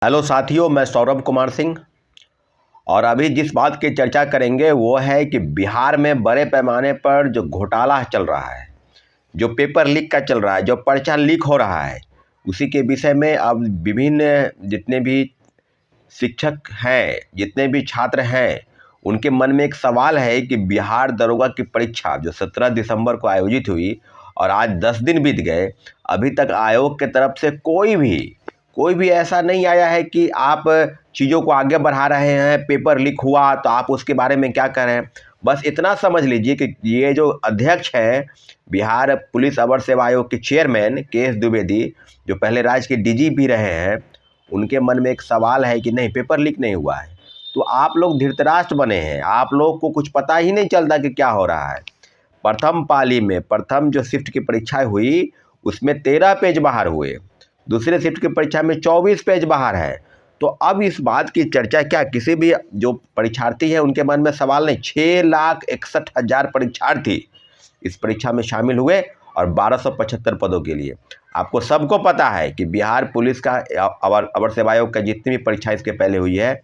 Hello साथियों, मैं सौरभ कुमार सिंह। और अभी जिस बात की चर्चा करेंगे वो है कि बिहार में बड़े पैमाने पर जो घोटाला चल रहा है, जो पेपर लीक का चल रहा है, जो पर्चा लीक हो रहा है, उसी के विषय में अब विभिन्न जितने भी शिक्षक हैं, जितने भी छात्र हैं, उनके मन में एक सवाल है कि बिहार दरोगा की परीक्षा जो 17 दिसंबर को आयोजित हुई और आज 10 दिन बीत गए, अभी तक आयोग के तरफ से कोई भी ऐसा नहीं आया है कि आप चीज़ों को आगे बढ़ा रहे हैं। पेपर लीक हुआ तो आप उसके बारे में क्या कर रहे हैं। बस इतना समझ लीजिए कि ये जो अध्यक्ष हैं, बिहार पुलिस अवर सेवा आयोग के चेयरमैन के.एस. द्विवेदी, जो पहले राज्य के डीजी भी रहे हैं, उनके मन में एक सवाल है कि नहीं, पेपर लीक नहीं हुआ है। तो आप लोग धृतराष्ट्र बने हैं, आप लोग को कुछ पता ही नहीं चलता कि क्या हो रहा है। प्रथम पाली में प्रथम जो शिफ्ट की परीक्षा हुई उसमें 13 पेज बाहर हुए, दूसरे शिफ्ट की परीक्षा में 24 पेज बाहर है। तो अब इस बात की चर्चा क्या किसी भी जो परीक्षार्थी है उनके मन में सवाल नहीं। 6,61,000 परीक्षार्थी इस परीक्षा में शामिल हुए और 1275 पदों के लिए। आपको सबको पता है कि बिहार पुलिस का अवर सेवा आयोग का जितनी भी परीक्षा इसके पहले हुई है,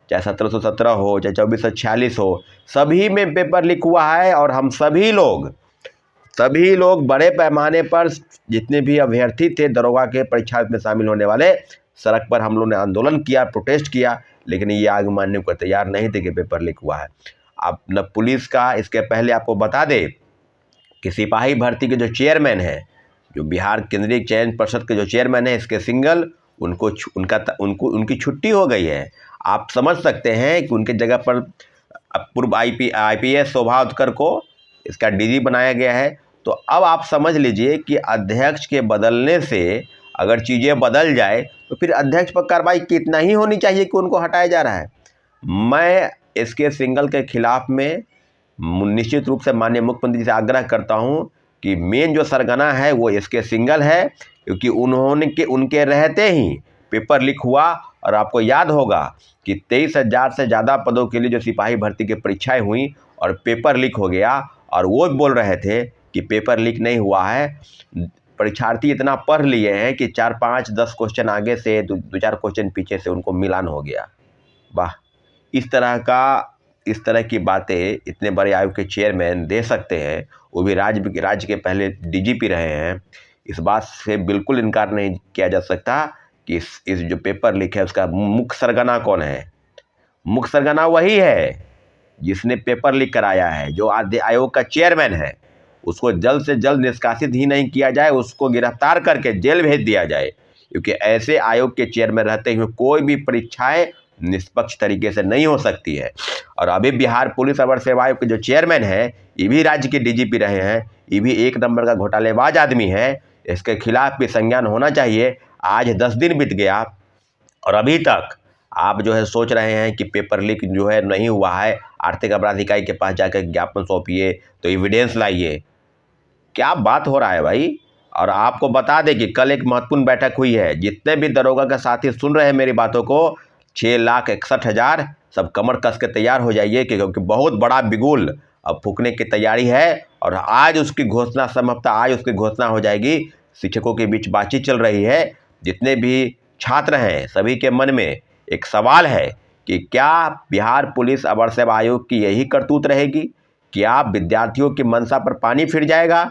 चाहे 1717 हो, चाहे 2446 हो, सभी में पेपर लीक हुआ है। और हम सभी लोग बड़े पैमाने पर जितने भी अभ्यर्थी थे दरोगा के परीक्षा में शामिल होने वाले, सड़क पर हम लोग ने आंदोलन किया, प्रोटेस्ट किया, लेकिन ये आगे मानने को तैयार नहीं थे कि पेपर लीक हुआ है। अब न पुलिस का, इसके पहले आपको बता दें कि सिपाही भर्ती के जो चेयरमैन हैं, जो बिहार केंद्रीय चयन परिषद के जो चेयरमैन हैं, इसके सिंगल उनकी छुट्टी हो गई है। आप समझ सकते हैं कि उनके जगह पर पूर्व IPS शोभावतकर को इसका डीजी बनाया गया है। तो अब आप समझ लीजिए कि अध्यक्ष के बदलने से अगर चीज़ें बदल जाए तो फिर अध्यक्ष पर कार्रवाई कितना ही होनी चाहिए कि उनको हटाया जा रहा है। मैं इसके सिंगल के खिलाफ में निश्चित रूप से माननीय मुख्यमंत्री से आग्रह करता हूं कि मेन जो सरगना है वो इसके सिंगल है, क्योंकि उनके रहते ही पेपर लीक हुआ। और आपको याद होगा कि 23,000 से ज़्यादा पदों के लिए जो सिपाही भर्ती की परीक्षाएं हुई और पेपर लीक हो गया, और वो बोल रहे थे कि पेपर लीक नहीं हुआ है। परीक्षार्थी इतना पढ़ लिए हैं कि 4, 5, 10 क्वेश्चन आगे से 2-4 क्वेश्चन पीछे से उनको मिलान हो गया। वाह, इस तरह की बातें इतने बड़े आयोग के चेयरमैन दे सकते हैं, वो भी राज्य के पहले डीजीपी रहे हैं। इस बात से बिल्कुल इनकार नहीं किया जा सकता कि इस जो पेपर लीक है उसका मुख्य सरगना कौन है। मुख्य सरगना वही है जिसने पेपर लीक कराया है, जो आयोग का चेयरमैन है। उसको जल्द से जल्द निष्कासित ही नहीं किया जाए, उसको गिरफ्तार करके जेल भेज दिया जाए, क्योंकि ऐसे आयोग के चेयरमैन रहते हुए कोई भी परीक्षाएं निष्पक्ष तरीके से नहीं हो सकती है। और अभी बिहार पुलिस अवर सेवा आयोग के जो चेयरमैन हैं, ये भी राज्य के डीजीपी रहे हैं, ये भी एक नंबर का घोटालेबाज आदमी है। इसके खिलाफ भी संज्ञान होना चाहिए। आज 10 दिन बीत गया और अभी तक आप जो है सोच रहे हैं कि पेपर लीक जो है नहीं हुआ है, आर्थिक अपराध इकाई के पास जाकर ज्ञापन सौंपिए, तो एविडेंस लाइए। क्या बात हो रहा है भाई। और आपको बता दें कि कल एक महत्वपूर्ण बैठक हुई है। जितने भी दरोगा के साथी सुन रहे हैं मेरी बातों को, 6,61,000 सब कमर कस के तैयार हो जाइए, क्योंकि बहुत बड़ा बिगुल अब फूकने की तैयारी है। और आज उसकी घोषणा, संभवतः आज उसकी घोषणा हो जाएगी। शिक्षकों के बीच बातचीत चल रही है, जितने भी छात्र हैं सभी के मन में एक सवाल है कि क्या बिहार पुलिस अवर सेवा आयोग की यही करतूत रहेगी? क्या विद्यार्थियों की मंशा पर पानी फिर जाएगा?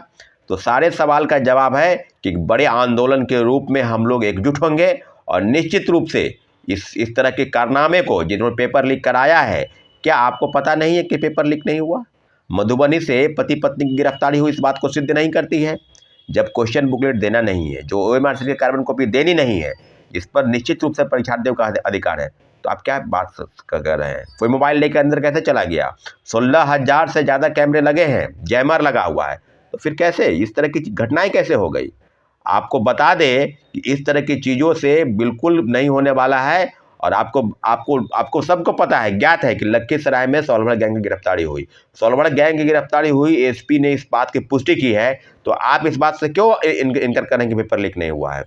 तो सारे सवाल का जवाब है कि बड़े आंदोलन के रूप में हम लोग एकजुट होंगे और निश्चित रूप से इस तरह के कारनामे को, जिन्होंने पेपर लीक कराया है, क्या आपको पता नहीं है कि पेपर लीक नहीं हुआ? मधुबनी से पति पत्नी की गिरफ्तारी हुई इस बात को सिद्ध नहीं करती है। जब क्वेश्चन बुकलेट देना नहीं है, जो OMR की कार्बन कॉपी देनी नहीं है, इस पर निश्चित रूप से परीक्षार्थियों का अधिकार है, तो आप क्या बात कर रहे हैं? कोई मोबाइल लेकर अंदर कैसे चला गया? 16,000 से ज़्यादा कैमरे लगे हैं, जैमर लगा हुआ है, तो फिर कैसे इस तरह की घटनाएं कैसे हो गई? आपको बता दें कि इस तरह की चीज़ों से बिल्कुल नहीं होने वाला है। और आपको सबको पता है, ज्ञात है कि लखीसराय में सोलहड़ गैंग की गिरफ्तारी हुई। सोलहड़ गैंग की गिरफ्तारी हुई, एसपी ने इस बात की पुष्टि की है। तो आप इस बात से क्यों इनकार करें कि पेपर लीक नहीं हुआ है?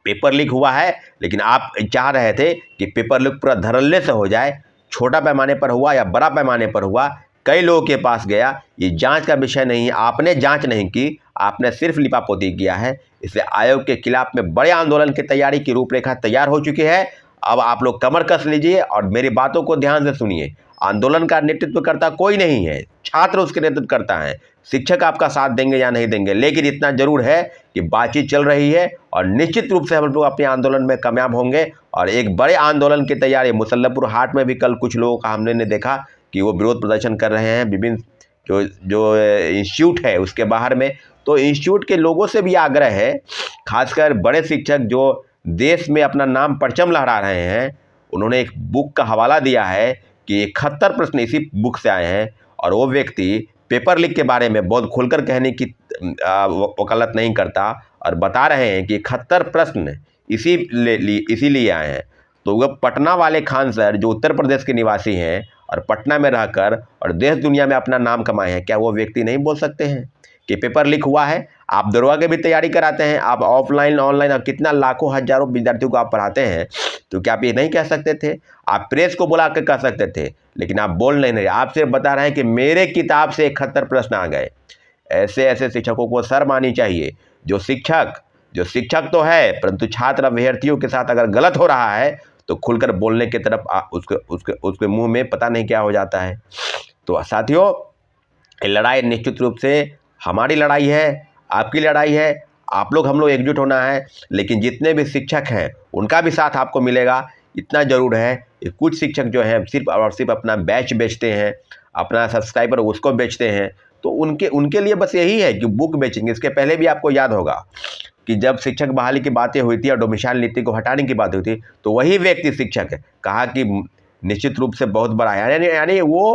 पेपर लीक हुआ है, लेकिन आप चाह रहे थे कि पेपर लीक पूरा धड़ल्ले से हो जाए। छोटा पैमाने पर हुआ या बड़ा पैमाने पर हुआ, कई लोगों के पास गया, ये जांच का विषय नहीं है। आपने जांच नहीं की, आपने सिर्फ लिपापोती किया है। इसलिए आयोग के खिलाफ में बड़े आंदोलन की तैयारी की रूपरेखा तैयार हो चुकी है। अब आप लोग कमर कस लीजिए और मेरी बातों को ध्यान से सुनिए। आंदोलन का नेतृत्व करता कोई नहीं है, छात्र उसके नेतृत्व करता है। शिक्षक आपका साथ देंगे या नहीं देंगे, लेकिन इतना जरूर है कि बातचीत चल रही है और निश्चित रूप से हम लोग अपने आंदोलन में कामयाब होंगे। और एक बड़े आंदोलन की तैयारी मुसल्लमपुर हाट में भी कल कुछ लोगों का हमने देखा कि वो विरोध प्रदर्शन कर रहे हैं विभिन्न जो इंस्टीट्यूट है उसके बाहर में। तो इंस्टीट्यूट के लोगों से भी आग्रह है, खासकर बड़े शिक्षक जो देश में अपना नाम परचम लहरा रहे हैं, उन्होंने एक बुक का हवाला दिया है कि 71 प्रश्न इसी बुक से आए हैं। और वो व्यक्ति पेपर लीक के बारे में बहुत खुलकर कहने की वकालत नहीं करता और बता रहे हैं कि 71 प्रश्न इसीलिए आए हैं। तो वह पटना वाले खान सर जो उत्तर प्रदेश के निवासी हैं और पटना में रहकर और देश दुनिया में अपना नाम कमाए हैं, क्या वो व्यक्ति नहीं बोल सकते हैं कि पेपर लीक हुआ है? आप दरोगा की भी तैयारी कराते हैं, आप ऑफलाइन ऑनलाइन और कितना लाखों हजारों विद्यार्थियों को आप पढ़ाते हैं, तो क्या आप ये नहीं कह सकते थे? आप प्रेस को बुला कर कह सकते थे, लेकिन आप बोल नहीं रहे। आप सिर्फ बता रहे हैं कि मेरे किताब से 71 प्रश्न आ गए। ऐसे ऐसे शिक्षकों को शर्म आनी चाहिए। जो शिक्षक तो है, परंतु छात्र अभ्यर्थियों के साथ अगर गलत हो रहा है तो खुलकर बोलने की तरफ उसके मुंह में पता नहीं क्या हो जाता है। तो साथियों, लड़ाई निश्चित रूप से हमारी लड़ाई है, आपकी लड़ाई है। आप लोग हम लोग एकजुट होना है। लेकिन जितने भी शिक्षक हैं उनका भी साथ आपको मिलेगा। इतना ज़रूर है कि कुछ शिक्षक जो हैं सिर्फ और सिर्फ अपना बैच बेचते हैं, अपना सब्सक्राइबर उसको बेचते हैं। तो उनके लिए बस यही है कि बुक बेचेंगे। इसके पहले भी आपको याद होगा कि जब शिक्षक बहाली की बातें हुई थी और डोमिसाइल नीति को हटाने की बात हुई थी, तो वही व्यक्ति शिक्षक कहा कि निश्चित रूप से बहुत बड़ा है, यानी वो